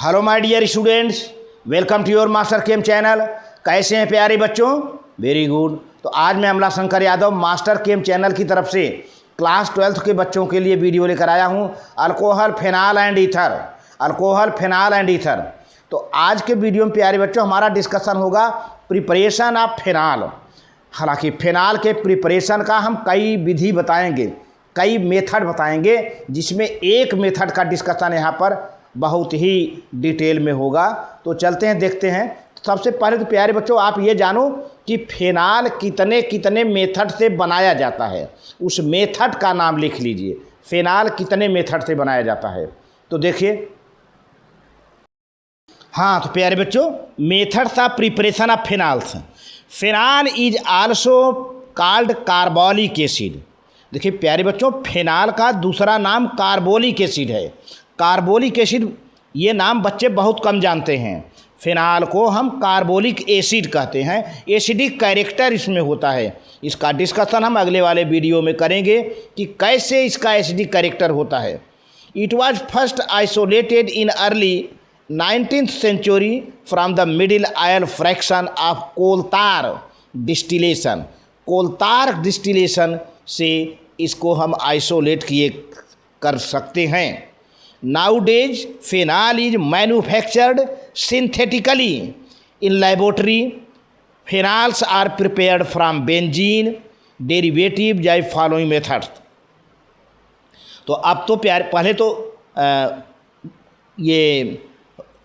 Hello my dear students, welcome to your master chem channel. कैसे हैं प्यारे बच्चों? Very good. तो आज मैं Amla Shankar Yadav master chem channel की तरफ से क्लास 12th के बच्चों के लिए वीडियो लेकर आया हूं, alcohol phenol and ether. Alcohol phenol and ether. तो आज के वीडियो में प्यारे बच्चों हमारा डिस्कशन होगा प्रिपरेशन ऑफ फेनॉल। हालांकि फेनॉल के प्रिपरेशन का हम कई विधि बताएंगे, कई मेथड बताएंगे, जिसमें एक मेथड का डिस्कशन यहाँ पर बहुत ही डिटेल में होगा। तो चलते हैं, देखते हैं। सबसे पहले तो प्यारे बच्चों आप ये जानो कि फेनॉल कितने कितने मेथड से बनाया जाता है। उस मेथड का नाम लिख लीजिए, फेनॉल कितने मेथड से बनाया जाता है। तो देखिए, हाँ तो प्यारे बच्चों, methods of preparation of phenols. Phenol is also called carbolic acid. देखिए प्यारे बच्चों, फेनॉल का दूसरा नाम कार्बोलिक एसिड है। कार्बोलिक एसिड ये नाम बच्चे बहुत कम जानते हैं। फेनॉल को हम कार्बोलिक एसिड कहते हैं। एसिडिक कैरेक्टर इसमें होता है। इसका डिस्कशन हम अगले वाले वीडियो में करेंगे कि कैसे इसका एसिडिक कैरेक्टर होता है। It was first isolated in early 19th century from the middle oil fraction of coal tar distillation. Coal tar distillation से इसको हम आइसोलेट किए कर सकते हैं। Nowadays, phenol is manufactured synthetically in laboratory. Phenols are prepared from benzene derivative by following methods. तो अब तो पहले तो ये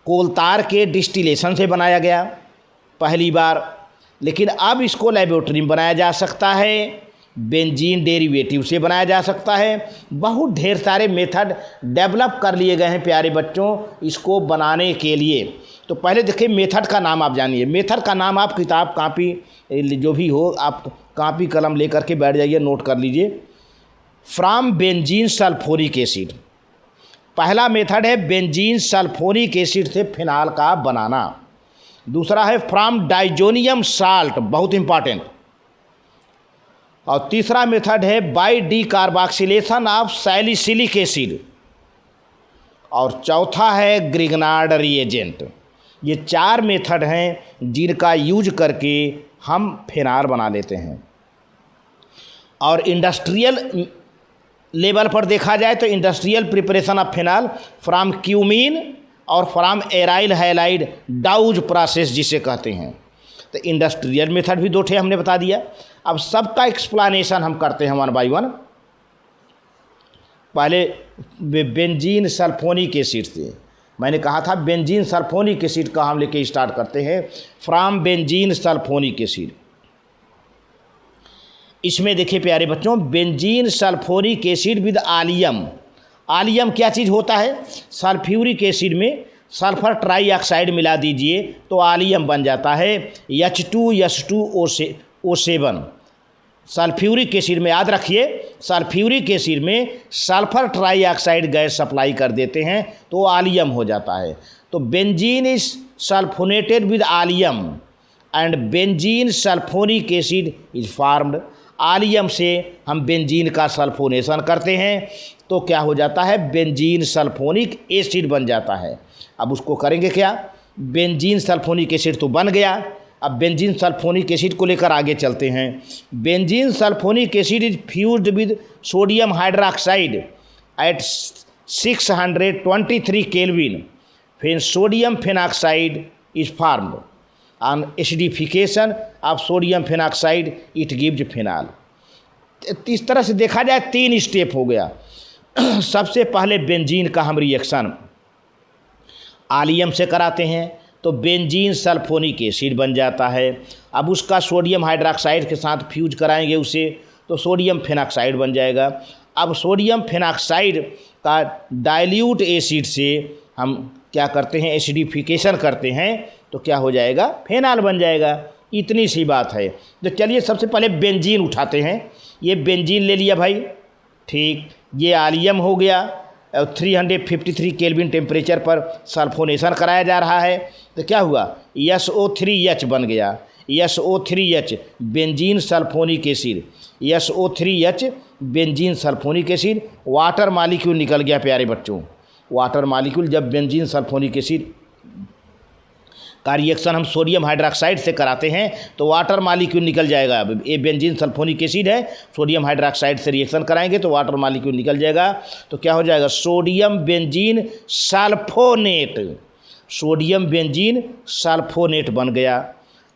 कोलतार के डिस्टिलेशन से बनाया गया पहली बार, लेकिन अब इसको लेबोरेटरी में बनाया जा सकता है, बेंजीन डेरिवेटिव से बनाया जा सकता है। बहुत ढेर सारे मेथड डेवलप कर लिए गए हैं प्यारे बच्चों इसको बनाने के लिए। तो पहले देखिए मेथड का नाम आप जानिए। मेथड का नाम आप किताब कापी जो भी हो आप कापी कलम लेकर के बैठ जाइए, नोट कर लीजिए। फ्रॉम बेंजीन सल्फोरिक एसिड, पहला मेथड है बेंजीन सल्फोरिक एसिड से फिनाल का बनाना। दूसरा है फ्रॉम डाइजोनियम साल्ट, बहुत इंपॉर्टेंट। और तीसरा मेथड है by decarboxylation of salicylic acid. और चौथा है ग्रिग्नार्ड रिएजेंट। ये चार मेथड हैं जिनका यूज करके हम फेनॉल बना लेते हैं। और इंडस्ट्रियल लेवल पर देखा जाए तो industrial preparation of phenol from cumene और from aryl halide Dow's process जिसे कहते हैं। तो इंडस्ट्रियल मेथड भी दो ठे हमने बता दिया। अब सबका एक्सप्लेनेशन हम करते हैं वन बाय वन। पहले बेंजीन सल्फोनिक एसिड से, मैंने कहा था बेंजीन सल्फोनिक एसिड का हम लेके स्टार्ट करते हैं। फ्रॉम बेंजीन सल्फोनिक एसिड, इसमें देखिए प्यारे बच्चों, बेंजीन सल्फोनिक एसिड विद आलियम। आलियम क्या चीज़ होता है? सल्फ्यूरिक एसिड में सल्फर ट्राईऑक्साइड मिला दीजिए तो आलियम बन जाता है H2SO7। सल्फ्यूरिक एसिड में याद रखिए, सल्फ्यूरिक एसिड में सल्फर ट्राईऑक्साइड गैस सप्लाई कर देते हैं तो आलियम हो जाता है। तो benzene is sulphonated with oleum and benzene sulphonic acid is formed. Oleum से हम बेंजीन का सल्फोनेशन करते हैं तो क्या हो जाता है? बेंजीन सल्फोनिक एसिड बन जाता है। अब उसको करेंगे क्या? बेंजीन सल्फोनिक एसिड तो बन गया, अब बेंजीन सल्फोनिक एसिड को लेकर आगे चलते हैं। Benzene sulphonic acid is fused with sodium hydroxide at 623 kelvin. फिर sodium phenoxide is formed. On acidification of sodium phenoxide it gives phenol. इस तरह से देखा जाए 3 स्टेप हो गया। सबसे पहले बेंजीन का हम रिएक्शन आलियम से कराते हैं तो बेंजीन सल्फोनिक एसिड बन जाता है। अब उसका सोडियम हाइड्रोक्साइड के साथ फ्यूज कराएंगे उसे तो सोडियम फेनॉक्साइड बन जाएगा। अब सोडियम फेनॉक्साइड का डाइल्यूट एसिड से हम क्या करते हैं? एसिडिफिकेशन करते हैं तो क्या हो जाएगा? फेनॉल बन जाएगा। इतनी सी बात है। तो चलिए सबसे पहले बेंजीन उठाते हैं। ये बेंजीन ले लिया भाई, ठीक। ये आलियम हो गया, 353 केल्विन टेम्परेचर पर सल्फोनेशन कराया जा रहा है तो क्या हुआ? SO3H बन गया। SO3H benzene sulphonic acid, SO3H benzene sulphonic acid. Water molecule निकल गया प्यारे बच्चों, वाटर मालिक्यूल, जब बेंजीन सल्फोनिक एसिड का रिएक्शन हम सोडियम हाइड्रोक्साइड से कराते हैं तो वाटर मालिक्यूल निकल जाएगा। अब ये बेंजीन सल्फोनिक एसिड है, सोडियम हाइड्रोक्साइड से रिएक्शन कराएंगे तो वाटर मालिक्यूल निकल जाएगा। तो क्या हो जाएगा, sodium benzene sulphonate, sodium benzene sulphonate बन गया।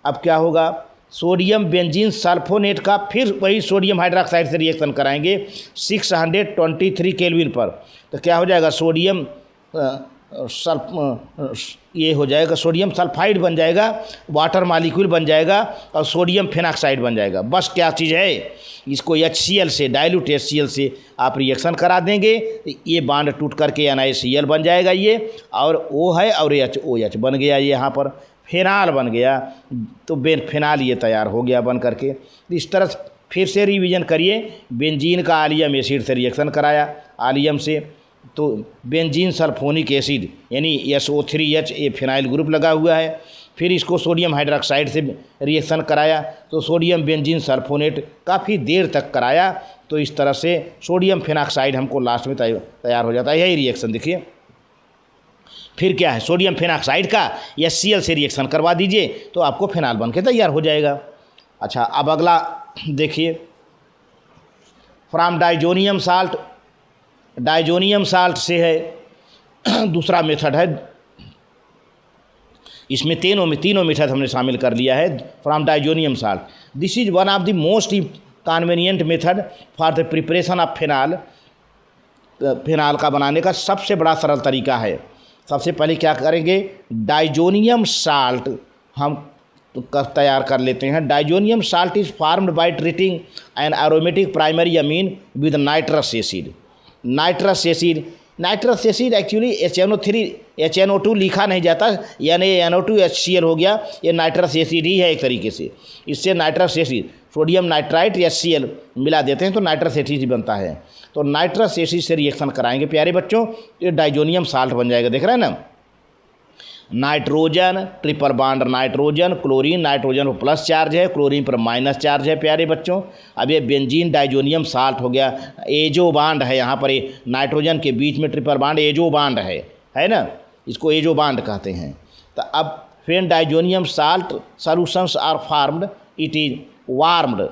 अब क्या होगा, सोडियम बेंजीन सल्फोनेट का फिर वही सोडियम हाइड्रोक्साइड से रिएक्शन कराएंगे 623 केल्विन पर, तो क्या हो जाएगा, सोडियम ये हो जाएगा, सोडियम सल्फाइड बन जाएगा, वाटर मालिक्यूल बन जाएगा और सोडियम फेनॉक्साइड बन जाएगा। बस क्या चीज़ है, इसको HCl से, डाइल्यूट HCl से आप रिएक्शन करा देंगे, ये बांड टूट करके NaCl बन जाएगा ये, और O है और OH बन गया, ये यहाँ पर फेनाल बन गया। तो फेनाल ये तैयार हो गया बन करके। इस तरह फिर से रिवीजन करिए, बेंजीन का आलियम एसिड से रिएक्शन कराया, आलियम से तो बेंजीन सल्फोनिक एसिड यानी SO3H, ये फिनाइल ग्रुप लगा हुआ है। फिर इसको सोडियम हाइड्रोक्साइड से रिएक्शन कराया तो सोडियम बेंजीन सल्फोनेट काफ़ी देर तक कराया, तो इस तरह से सोडियम फेनॉक्साइड हमको लास्ट में तैयार हो जाता है। यही रिएक्शन देखिए। फिर क्या है, सोडियम फेनॉक्साइड का HCl से रिएक्शन करवा दीजिए तो आपको फेनाल बन के तैयार हो जाएगा। अच्छा, अब अगला देखिए, from diazonium salt, diazonium salt से है दूसरा मेथड है, इसमें तीनों मेथड हमने शामिल कर लिया है। From diazonium salt, this is one of the most convenient method for the preparation of phenol. Phenol का बनाने का सबसे बड़ा सरल तरीका है। सबसे पहले क्या करेंगे, डाइजोनियम साल्ट हम तैयार कर लेते हैं। Diazonium salt is formed by treating an aromatic primary amine with nitrous acid. Nitrous acid actually HNO2 लिखा नहीं जाता, यानी NO2 HCl हो गया, ये नाइट्रस एसिड ही है एक तरीके से। इससे nitrous acid, sodium nitrite HCl मिला देते हैं तो नाइट्रस एसिड बनता है। तो नाइट्रस एसिड से रिएक्शन कराएंगे प्यारे बच्चों, ये डाइजोनियम साल्ट बन जाएगा। देख रहे हैं ना, nitrogen triple bond nitrogen, chlorine, nitrogen पर प्लस चार्ज है, क्लोरीन पर माइनस चार्ज है प्यारे बच्चों। अब ये बेंजीन डाइजोनियम साल्ट हो गया, एजो बॉन्ड है यहाँ पर, ये नाइट्रोजन के बीच में ट्रिपल बॉन्ड एजो बॉन्ड है ना, इसको एजो बॉन्ड कहते हैं। तो अब फिर diazonium salt solutions are formed, it is warmed.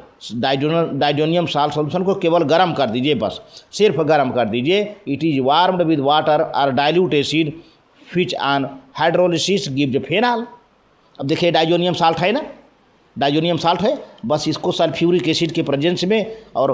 Diazonium salt solution को केवल गर्म कर दीजिए, बस सिर्फ गर्म कर दीजिए। It is warmed with water और dilute acid which on hydrolysis gives phenol। अब देखिए डाइजोनियम साल्ट है ना, डाइजोनियम साल्ट है, बस इसको सल्फ्यूरिक एसिड के प्रेजेंस में और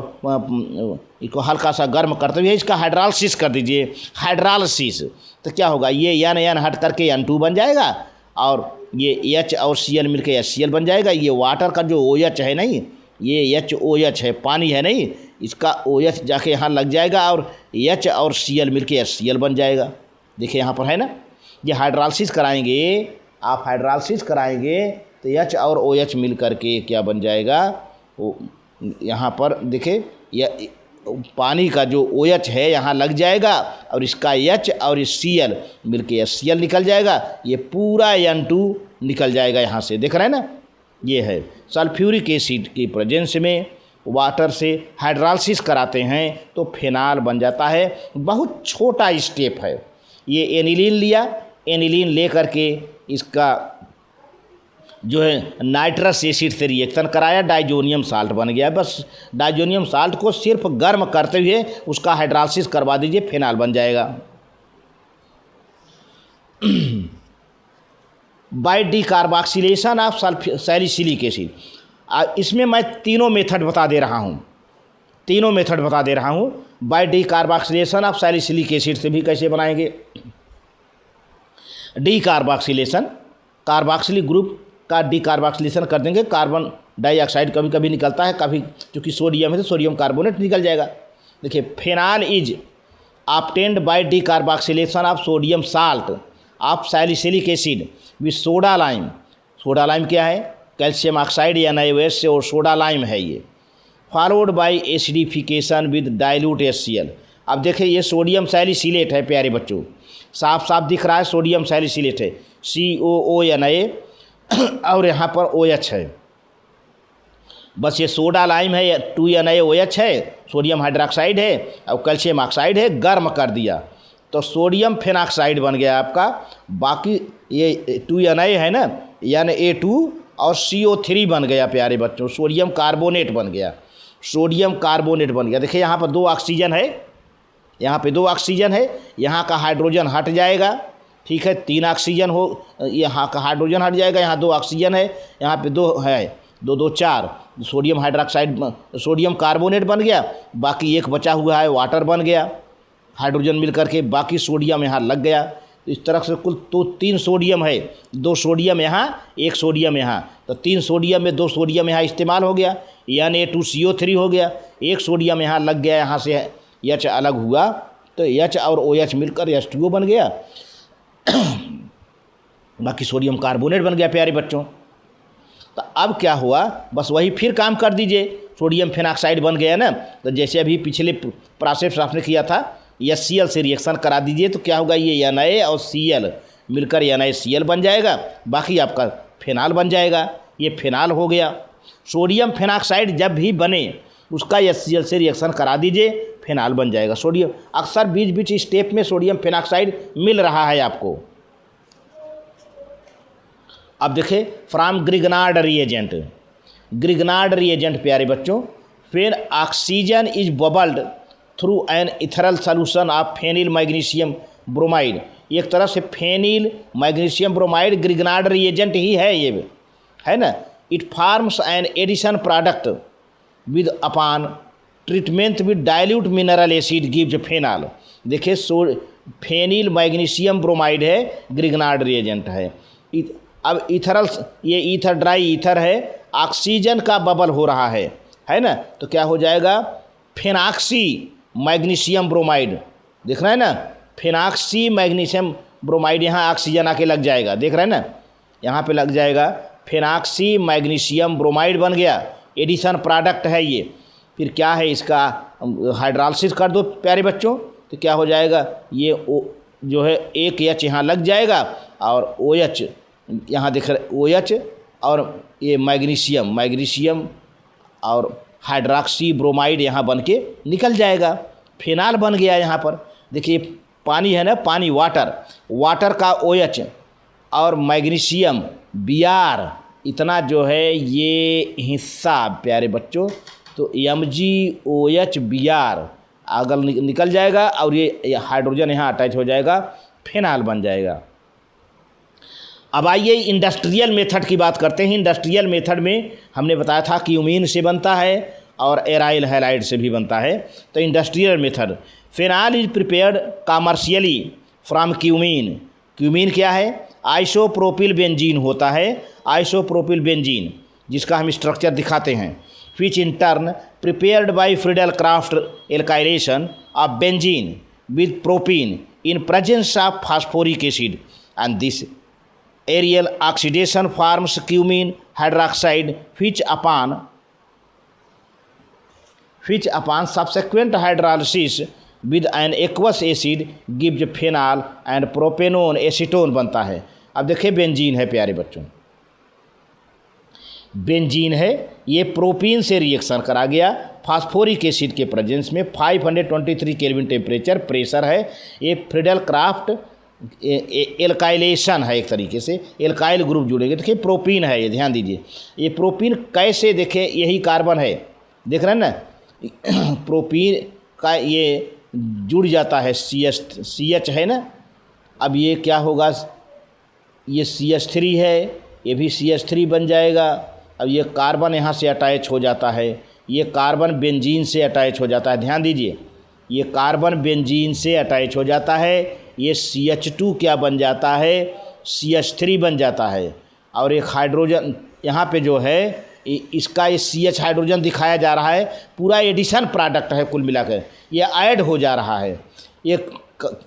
इसको हल्का सा गर्म करते हुए इसका हाइड्रोलिसिस कर दीजिए। हाइड्रोलिसिस तो क्या होगा, ये एन हट करके N2 बन जाएगा और ये H और Cl मिलकर HCl बन जाएगा। ये वाटर का जो OH है नहीं, ये HOH है, पानी है नहीं, इसका OH जाके यहाँ लग जाएगा और H और Cl मिलकर HCl बन जाएगा। देखिए यहाँ पर है ना, ये हाइड्रोलिसिस कराएंगे, आप हाइड्रोलिसिस कराएंगे तो H और OH मिल करके क्या बन जाएगा, वो यहाँ पर देखिए यह पानी का जो OH है यहाँ लग जाएगा और इसका H और Cl मिल के HCl निकल जाएगा, ये पूरा N2 निकल जाएगा यहाँ से। देख रहे हैं ना, ये है सल्फ्यूरिक एसिड की प्रेजेंस में वाटर से हाइड्रोलिसिस कराते हैं तो फेनाल बन जाता है। बहुत छोटा स्टेप है। ये एनिलीन लिया, एनिलीन ले करके इसका जो है नाइट्रस एसिड से रिएक्शन कराया, डाइजोनियम साल्ट बन गया। बस डाइजोनियम साल्ट को सिर्फ गर्म करते हुए उसका हाइड्रोलिसिस करवा दीजिए, फेनाल बन जाएगा। By decarboxylation of salicylic acid, इसमें मैं तीनों मेथड बता दे रहा हूँ। By decarboxylation of salicylic acid से भी कैसे बनाएंगे, डिकार्बोक्सिलेशन, कार्बोक्सिलिक ग्रुप का डिकार्बोक्सिलेशन कर देंगे, कार्बन डाइऑक्साइड कभी कभी निकलता है, कभी क्योंकि सोडियम है तो सोडियम कार्बोनेट निकल जाएगा। देखिए phenol is obtained by decarboxylation of sodium salt of salicylic acid with soda lime. Soda lime क्या है, कैल्शियम ऑक्साइड या NaOH से और सोडा लाइम है ये, followed by acidification with dilute HCl। अब देखिए ये सोडियम सैलिसिलेट है प्यारे बच्चों, साफ साफ दिख रहा है सोडियम सैलिसिलेट है, COONA और यहाँ पर OH है। बस ये सोडा लाइम है, 2NaOH है, सोडियम हाइड्रोक्साइड है और कैल्शियम ऑक्साइड है, गर्म कर दिया तो सोडियम फेनॉक्साइड बन गया आपका। बाकी ये 2Na है ना, यानी A2 और CO3 बन गया प्यारे बच्चों, सोडियम कार्बोनेट बन गया, सोडियम कार्बोनेट बन गया। देखिए यहाँ पर 2 ऑक्सीजन है, यहाँ पे 2 ऑक्सीजन है, यहाँ का हाइड्रोजन हट जाएगा, ठीक है, 3 ऑक्सीजन हो, यहाँ का हाइड्रोजन हट जाएगा, यहाँ 2 ऑक्सीजन है, यहाँ पे 2 है, 2 2 4 सोडियम हाइड्रोक्साइड, सोडियम कार्बोनेट बन गया। बाकी एक बचा हुआ है वाटर बन गया, हाइड्रोजन मिल करके, बाकी सोडियम यहाँ लग गया। तो इस तरह से कुल तो 3 सोडियम है, 2 सोडियम यहाँ, 1 सोडियम यहाँ, तो 3 सोडियम में 2 सोडियम यहाँ इस्तेमाल हो गया, यानी A2CO3 हो गया। 1 सोडियम यहाँ लग गया, यहाँ से H अलग हुआ, तो H और OH मिलकर H2O बन गया। बाकी सोडियम कार्बोनेट बन गया प्यारे बच्चों। तो अब क्या हुआ, बस वही फिर काम कर दीजिए, सोडियम फेनॉक्साइड बन गया ना। तो जैसे अभी पिछले प्रोसेस आपने किया था, HCl से रिएक्शन करा दीजिए, तो क्या होगा, ये Na और Cl मिलकर NaCl बन जाएगा, बाकी आपका फेनॉल बन जाएगा। ये फेनॉल हो गया। सोडियम फेनॉक्साइड जब भी बने उसका HCl से रिएक्शन करा दीजिए, फेनॉल बन जाएगा। सोडियम अक्सर बीच बीच स्टेप में सोडियम फेनॉक्साइड मिल रहा है आपको। अब देखिए from Grignard reagent, Grignard reagent प्यारे बच्चों, when oxygen is bubbled through an ethereal solution of phenyl magnesium bromide. एक तरह से phenyl magnesium bromide Grignard reagent ही है, ये है ना। It forms an addition product with upon treatment with dilute mineral acid gives phenol. देखिए phenyl magnesium bromide है, ग्रिगनार्ड रिएजेंट है। अब इथरल, ये ईथर ड्राई ईथर है, ऑक्सीजन का बबल हो रहा है ना, तो क्या हो जाएगा, फेनॉक्सी मैग्नीशियम ब्रोमाइड, देख रहे हैं ना, फेनॉक्सी मैग्नीशियम ब्रोमाइड, यहाँ ऑक्सीजन आके लग जाएगा, देख रहे हैं ना, यहाँ पे लग जाएगा, फेनॉक्सी मैग्नीशियम ब्रोमाइड बन गया, एडिशन प्रोडक्ट है ये। फिर क्या है, इसका हाइड्रोलिसिस कर दो प्यारे बच्चों, तो क्या हो जाएगा, ये जो है एक H यहाँ लग जाएगा और OH यहाँ दिख रहा है, OH और ये मैग्नीशियम और हाइड्रोक्सी ब्रोमाइड यहाँ बन के निकल जाएगा, फेनॉल बन गया। यहाँ पर देखिए पानी है ना, पानी वाटर का OH और मैग्नीशियम Br, इतना जो है ये हिस्सा प्यारे बच्चों, तो MgOH Br अगर निकल जाएगा और ये हाइड्रोजन यहाँ अटैच हो जाएगा, फेनॉल बन जाएगा। अब आइए इंडस्ट्रियल मेथड की बात करते हैं। इंडस्ट्रियल मेथड में हमने बताया था क्यूमीन से बनता है और एराइल हैलाइड से भी बनता है। तो industrial method, phenol is prepared commercially from cumene. Cumene क्या है, आइसोप्रोपिल बेंजीन होता है, आइसोप्रोपिल बेंजीन, जिसका हम स्ट्रक्चर दिखाते हैं। Which in turn prepared by Friedel Crafts alkylation of benzene with propene in presence of phosphoric acid and this aerial oxidation forms cumene hydroxide which upon subsequent hydrolysis with an aqueous acid gives phenol and propanone acetone बनता है। अब देखिए benzene है प्यारे बच्चों, benzene है, ये propene से रिएक्शन करा गया फास्फोरिक एसिड के प्रेजेंस में, 523 केल्विन टेम्परेचर प्रेशर है। ये फ्रीडल क्राफ्ट एल्काइलेशन है, एक तरीके से एल्काइल ग्रुप जुड़ेंगे। देखिए प्रोपीन है ये, ध्यान दीजिए, ये प्रोपीन कैसे, देखें यही कार्बन है, देख रहे हैं ना, प्रोपीन का ये जुड़ जाता है, CH है ना। अब ये क्या होगा, ये CH3 है, ये भी CH3 बन जाएगा। अब ये कार्बन यहाँ से अटैच हो जाता है, ये कार्बन बेंजीन से अटैच हो जाता है, ध्यान दीजिए, ये कार्बन बेंजीन से अटैच हो जाता है। ये CH2 क्या बन जाता है, CH3 बन जाता है। और एक हाइड्रोजन यहाँ पे जो है इसका ये CH हाइड्रोजन दिखाया जा रहा है, पूरा एडिशन प्रोडक्ट है, कुल मिलाकर ये ऐड हो जा रहा है, ये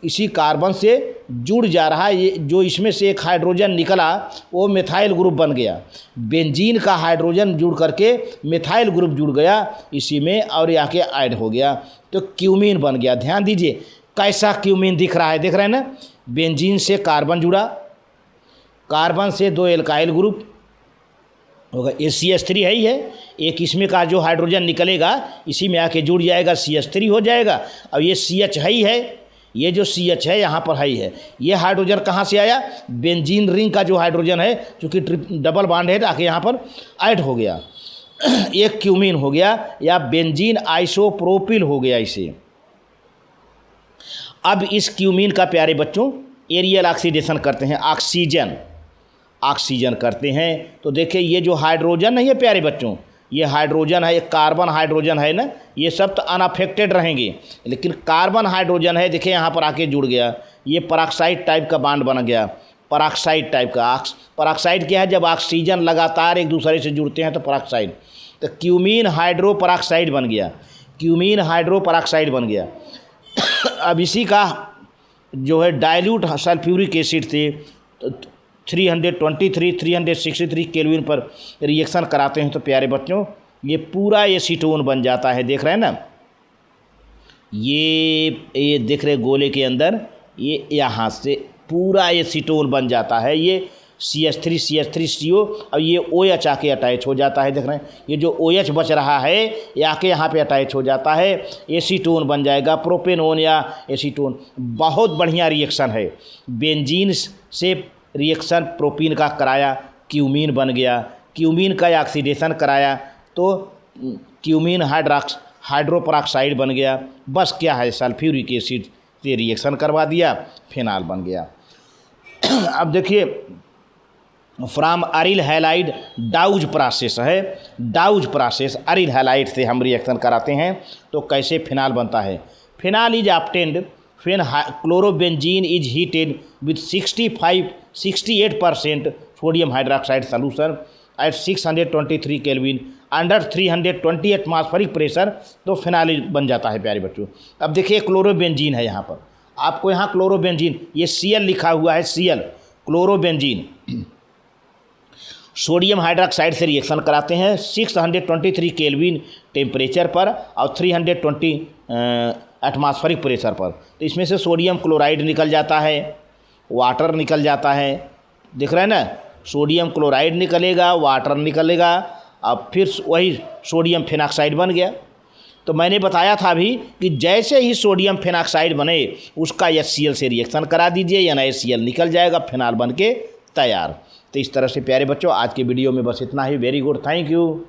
इसी कार्बन से जुड़ जा रहा है। ये जो इसमें से एक हाइड्रोजन निकला वो मिथाइल ग्रुप बन गया, बेंजीन का हाइड्रोजन जुड़ करके मिथाइल ग्रुप जुड़ गया इसी में और ये आके ऐड हो गया, तो क्यूमीन बन गया। ध्यान दीजिए कैसा क्यूमीन दिख रहा है, देख रहे हैं ना, बेंजीन से कार्बन जुड़ा, कार्बन से 2 एल्काइल ग्रुप होगा, ये CH3 है ही है, एक इसमें का जो हाइड्रोजन निकलेगा इसी में आके जुड़ जाएगा, CH3 हो जाएगा। अब ये CH है ही है, ये जो CH है यहाँ पर हाई है, ये हाइड्रोजन कहाँ से आया, बेंजीन रिंग का जो हाइड्रोजन है चूँकि डबल बॉन्ड है आके यहाँ पर ऐड हो गया, एक क्यूमीन हो गया या बेंजीन आइसोप्रोपिल हो गया इसे। अब इस क्यूमीन का प्यारे बच्चों एरियल ऑक्सीडेशन करते हैं, ऑक्सीजन करते हैं। तो देखिए ये जो हाइड्रोजन नहीं है प्यारे बच्चों, ये हाइड्रोजन है, एक कार्बन हाइड्रोजन है ना, ये सब तो अनअफेक्टेड रहेंगे, लेकिन कार्बन हाइड्रोजन है देखिए यहाँ पर आके जुड़ गया, ये पेरोक्साइड टाइप का बॉन्ड बन गया, पेरोक्साइड टाइप का। पेरोक्साइड क्या है, जब ऑक्सीजन लगातार एक दूसरे से जुड़ते हैं तो पेरोक्साइड, तो क्यूमीन हाइड्रो पेरोक्साइड बन गया, क्यूमीन हाइड्रो पेरोक्साइड बन गया। अब इसी का जो है डाइल्यूट सल्फ्यूरिक एसिड से 363 केल्विन पर रिएक्शन कराते हैं तो प्यारे बच्चों ये पूरा एसीटोन बन जाता है। देख रहे हैं ना, ये देख रहे गोले के अंदर, ये यहाँ से पूरा एसीटोन बन जाता है, ये CH3CO और ये OH आके अटैच हो जाता है। देख रहे हैं ये जो OH बच रहा है ये आके यहाँ पे अटैच हो जाता है, एसीटोन बन जाएगा, प्रोपेनोन या एसीटोन। बहुत बढ़िया रिएक्शन है, बेंजीन से रिएक्शन प्रोपीन का कराया, क्यूमीन बन गया, क्यूमीन का ऑक्सीडेशन कराया तो क्यूमीन हाइड्रोपेरोक्साइड बन गया। बस क्या है, सल्फ्यूरिक एसिड से रिएक्शन करवा दिया, फिनाल बन गया। अब देखिए from aryl halide Dow's process है, डाउज प्रोसेस अरिल हैलाइड से हम रिएक्शन कराते हैं तो कैसे फिनाल बनता है। Phenol is obtained when chlorobenzene is heated with 68% sodium hydroxide solution at 623 kelvin under 320 atmospheric pressure, तो फिनाल बन जाता है प्यारे बच्चों। अब देखिए क्लोरोबेंजीन है यहाँ पर, आपको यहाँ क्लोरोबेंजीन, ये Cl लिखा हुआ है, Cl क्लोरोबेंजीन सोडियम हाइड्रोक्साइड से रिएक्शन कराते हैं 623 केल्विन टेम्परेचर पर और 320 एटमॉस्फेरिक प्रेशर पर। तो इसमें से सोडियम क्लोराइड निकल जाता है, वाटर निकल जाता है। दिख रहा है ना, सोडियम क्लोराइड निकलेगा, वाटर निकलेगा, अब फिर वही सोडियम फिनॉक्साइड बन गया। तो मैंने बताया था अभी कि जैसे ही सोडियम फिनॉक्साइड बने उसका HCl से रिएक्शन करा दीजिए, NaCl निकल जाएगा, फिनाल बन के तैयार। तो इस तरह से प्यारे बच्चों आज के वीडियो में बस इतना ही। Very good, thank you.